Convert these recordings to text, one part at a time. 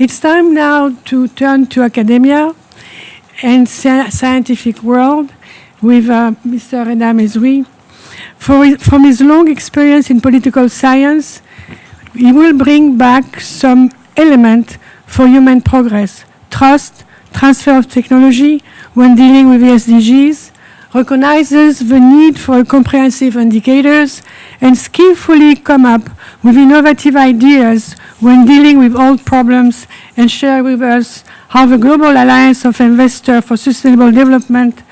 It's time now to turn to academia and scientific world with Mr. Réda Mezoui. From his long experience in political science, he will bring back some element for human progress: trust, transfer of technology when dealing with the SDGs, recognizes the need for comprehensive indicators, and skillfully come up with innovative ideas when dealing with old problems, and share with us how the Global Alliance of Investors for Sustainable Development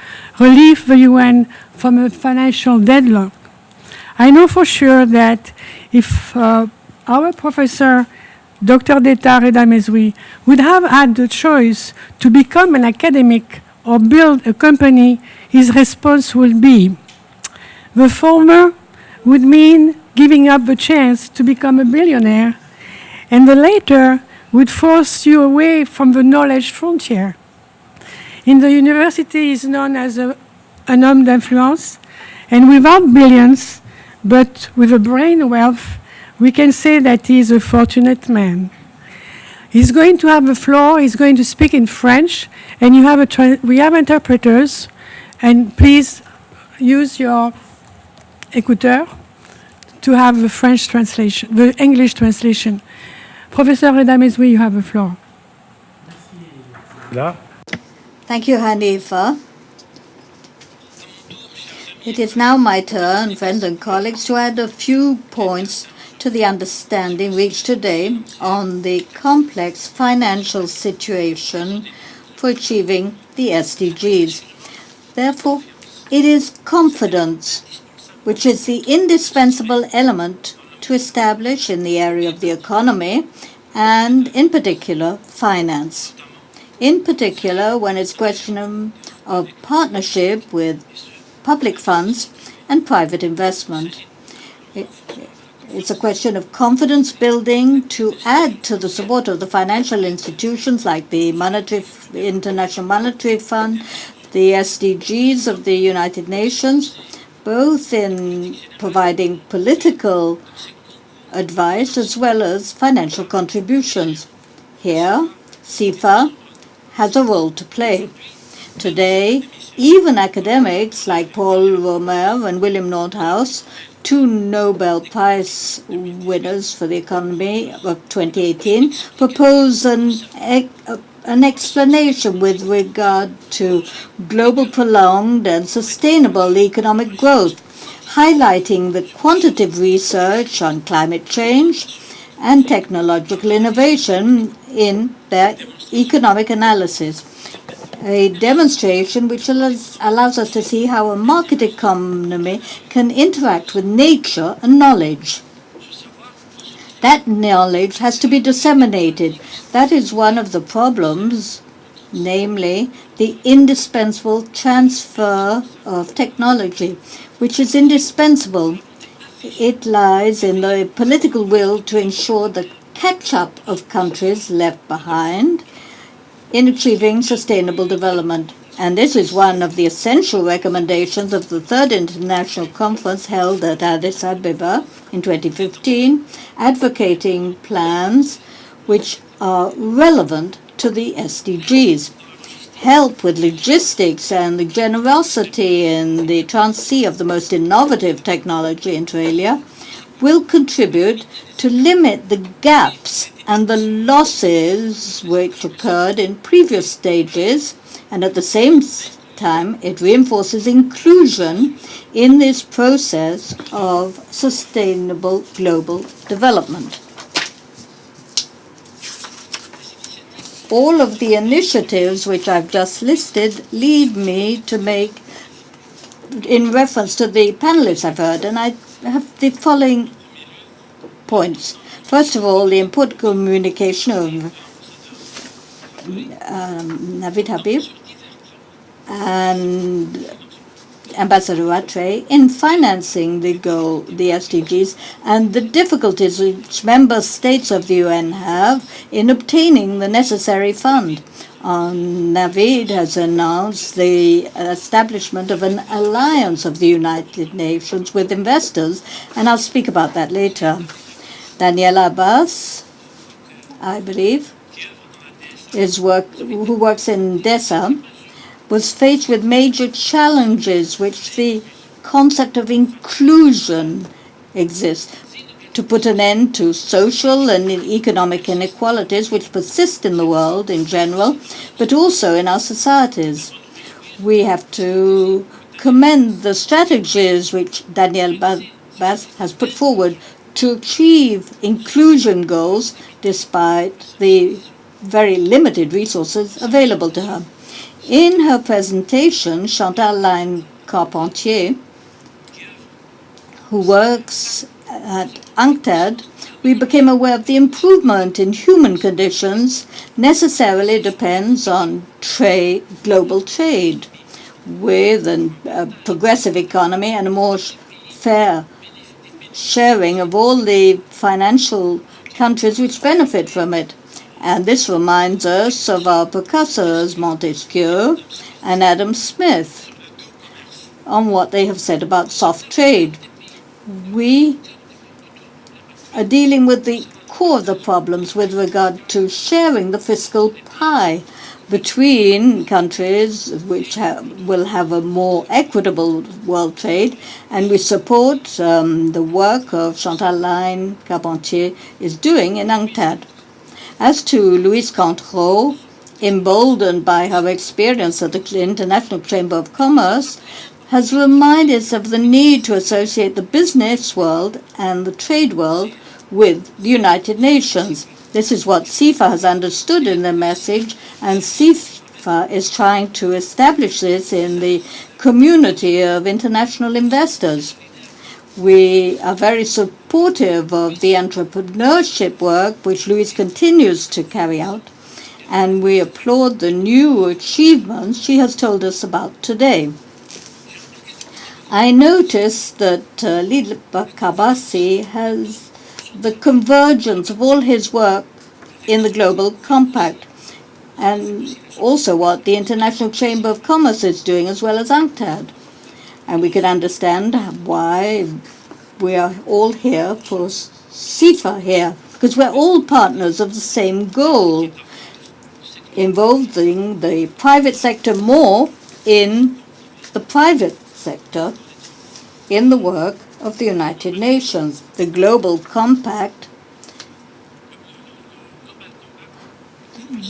relieved the UN from a financial deadlock. I know for sure that if our professor, Dr. Réda Mezoui, would have had the choice to become an academic or build a company, his response would be: the former would mean giving up the chance to become a billionaire, and the latter would force you away from the knowledge frontier. In the university, he is known as an homme d'influence, and without billions, but with a brain wealth, we can say that he is a fortunate man. He's going to have the floor, he's going to speak in French, and we have interpreters, and please use your écouteur to have the French translation, the English translation. Professor Réda Mezoui, you have the floor. Thank you, Hanifa. It is now my turn, friends and colleagues, to add a few points to the understanding reached today on the complex financial situation for achieving the SDGs. Therefore, it is confidence which is the indispensable element to establish in the area of the economy and, in particular, finance. In particular, when it's a question of partnership with public funds and private investment. It's a question of confidence building to add to the support of the financial institutions like the International Monetary Fund, the SDGs of the United Nations, both in providing political advice as well as financial contributions. Here, CIfa has a role to play. Today, even academics like Paul Romer and William Nordhaus, two Nobel Prize winners for the economy of 2018, propose an explanation with regard to global prolonged and sustainable economic growth, highlighting the quantitative research on climate change and technological innovation in their economic analysis. A demonstration which allows us to see how a market economy can interact with nature and knowledge. That knowledge has to be disseminated. That is one of the problems, namely the indispensable transfer of technology, which is indispensable. It lies in the political will to ensure the catch-up of countries left behind in achieving sustainable development. And this is one of the essential recommendations of the Third International Conference held at Addis Ababa in 2015, advocating plans which are relevant to the SDGs. Help with logistics and the generosity in the transit of the most innovative technology inter alia will contribute to limit the gaps and the losses which occurred in previous stages, and at the same time it reinforces inclusion in this process of sustainable global development. All of the initiatives which I've just listed lead me to make, in reference to the panelists I've heard, and I have the following points. First of all, the important communication of Navid Habib and Ambassador Rattray in financing the SDGs, and the difficulties which member states of the UN have in obtaining the necessary fund. Navid has announced the establishment of an alliance of the United Nations with investors, and I'll speak about that later. Daniel Abbas, I believe, who works in DESA, was faced with major challenges which the concept of inclusion exists, to put an end to social and economic inequalities which persist in the world in general, but also in our societies. We have to commend the strategies which Danielle Baz has put forward to achieve inclusion goals despite the very limited resources available to her. In her presentation, Chantal Line-Carpentier, who works at UNCTAD, we became aware of the improvement in human conditions necessarily depends on global trade, with a progressive economy and a more fair sharing of all the financial countries which benefit from it. And this reminds us of our precursors, Montesquieu and Adam Smith, on what they have said about soft trade. We are dealing with the core of the problems with regard to sharing the fiscal pie between countries which will have a more equitable world trade, and we support the work of Chantal Line-Carpentier is doing in UNCTAD. As to Louise Contreau, emboldened by her experience at the International Chamber of Commerce, has reminded us of the need to associate the business world and the trade world with the United Nations. This is what CIfa has understood in their message, and CIfa is trying to establish this in the community of international investors. We are very supportive of the entrepreneurship work which Louise continues to carry out, and we applaud the new achievements she has told us about today. I noticed that Lila Kabasi has the convergence of all his work in the Global Compact, and also what the International Chamber of Commerce is doing, as well as UNCTAD. And we can understand why we are all here for CIfa here, because we're all partners of the same goal, involving the private sector more in the private sector in the work of the United Nations. The Global Compact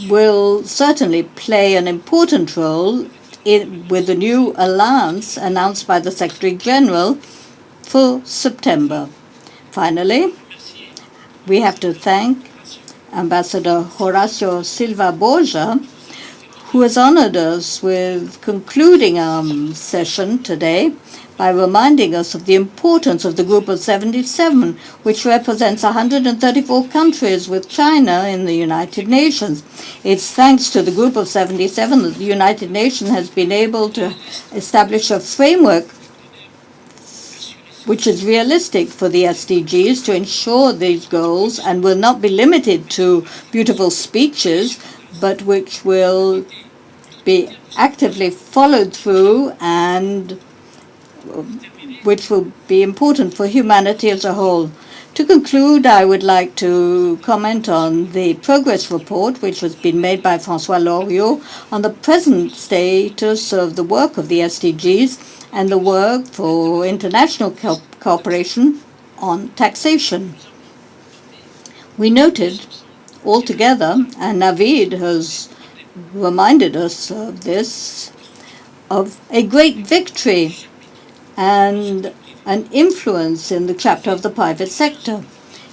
will certainly play an important role with the new alliance announced by the Secretary General for September. Finally, we have to thank Ambassador Horacio Silva Borja, who has honored us with concluding our session today by reminding us of the importance of the Group of 77, which represents 134 countries with China in the United Nations. It's thanks to the Group of 77 that the United Nations has been able to establish a framework which is realistic for the SDGs to ensure these goals and will not be limited to beautiful speeches, but which will be actively followed through and which will be important for humanity as a whole. To conclude, I would like to comment on the progress report which has been made by François Loriot on the present status of the work of the SDGs and the work for international cooperation on taxation. We noted altogether, and Navid has reminded us of this, of a great victory and an influence in the chapter of the private sector.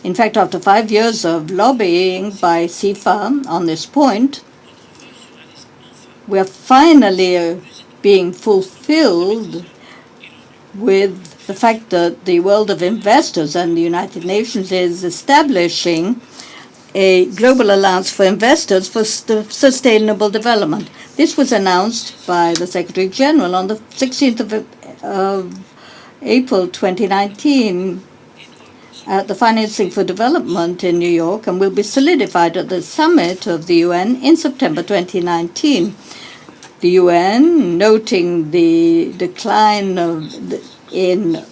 In fact, after 5 years of lobbying by CIfa on this point, we are finally being fulfilled with the fact that the world of investors and the United Nations is establishing a global alliance for investors for sustainable development. This was announced by the Secretary General on the 16th of April 2019 at the Financing for Development in New York, and will be solidified at the summit of the UN in September 2019. The UN, noting the decline in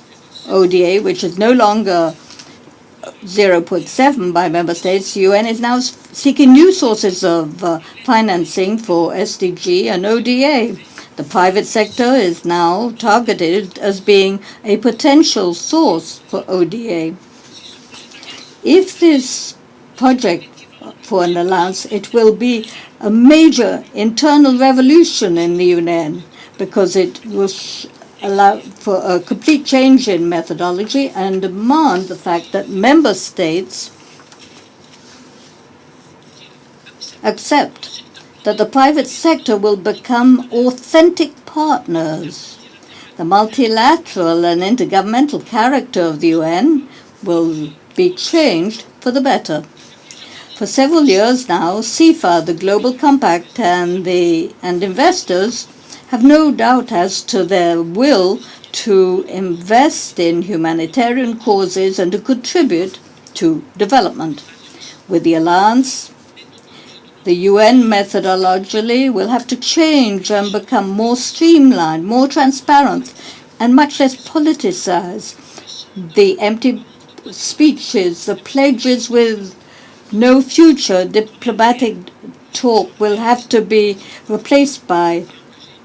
ODA, which is no longer 0.7 by member states, the UN is now seeking new sources of financing for SDG and ODA. The private sector is now targeted as being a potential source for ODA. If this project for an alliance, it will be a major internal revolution in the UN because it will allow for a complete change in methodology and demand the fact that member states accept that the private sector will become authentic partners. The multilateral and intergovernmental character of the UN will be changed for the better. For several years now, CIfa, the Global Compact, and investors have no doubt as to their will to invest in humanitarian causes and to contribute to development. With the alliance, the UN methodology will have to change and become more streamlined, more transparent, and much less politicized. The empty speeches, the pledges with no future diplomatic talk will have to be replaced by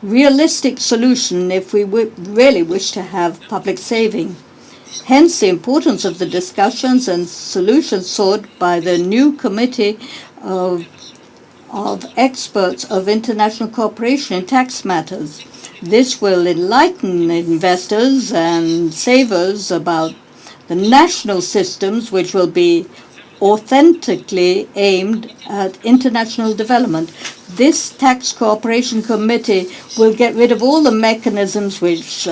realistic solution if we really wish to have public saving. Hence the importance of the discussions and solutions sought by the new committee of experts of international cooperation in tax matters. This will enlighten investors and savers about the national systems which will be authentically aimed at international development. This tax cooperation committee will get rid of all the mechanisms which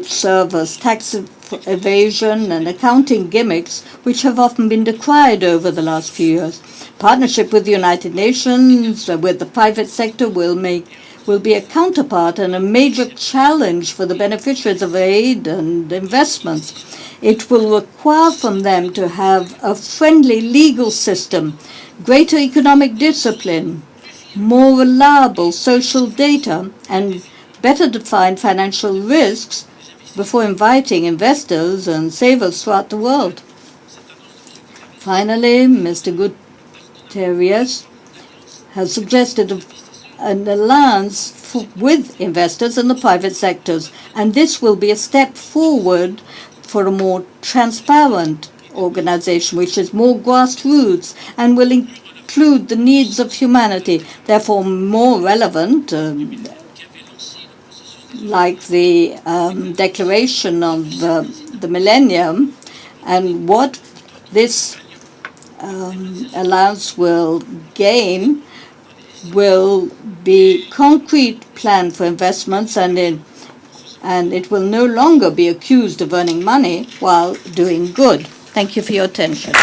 serve as tax evasion and accounting gimmicks, which have often been decried over the last few years. Partnership with the United Nations, with the private sector, will be a counterpart and a major challenge for the beneficiaries of aid and investments. It will require from them to have a friendly legal system, greater economic discipline, more reliable social data, and better defined financial risks before inviting investors and savers throughout the world. Finally, Mr. Guterres has suggested an alliance with investors in the private sectors, and this will be a step forward for a more transparent organization, which is more grassroots and will include the needs of humanity, therefore more relevant, like the declaration of the millennium, and what this alliance will gain will be concrete plan for investments, and it will no longer be accused of earning money while doing good. Thank you for your attention.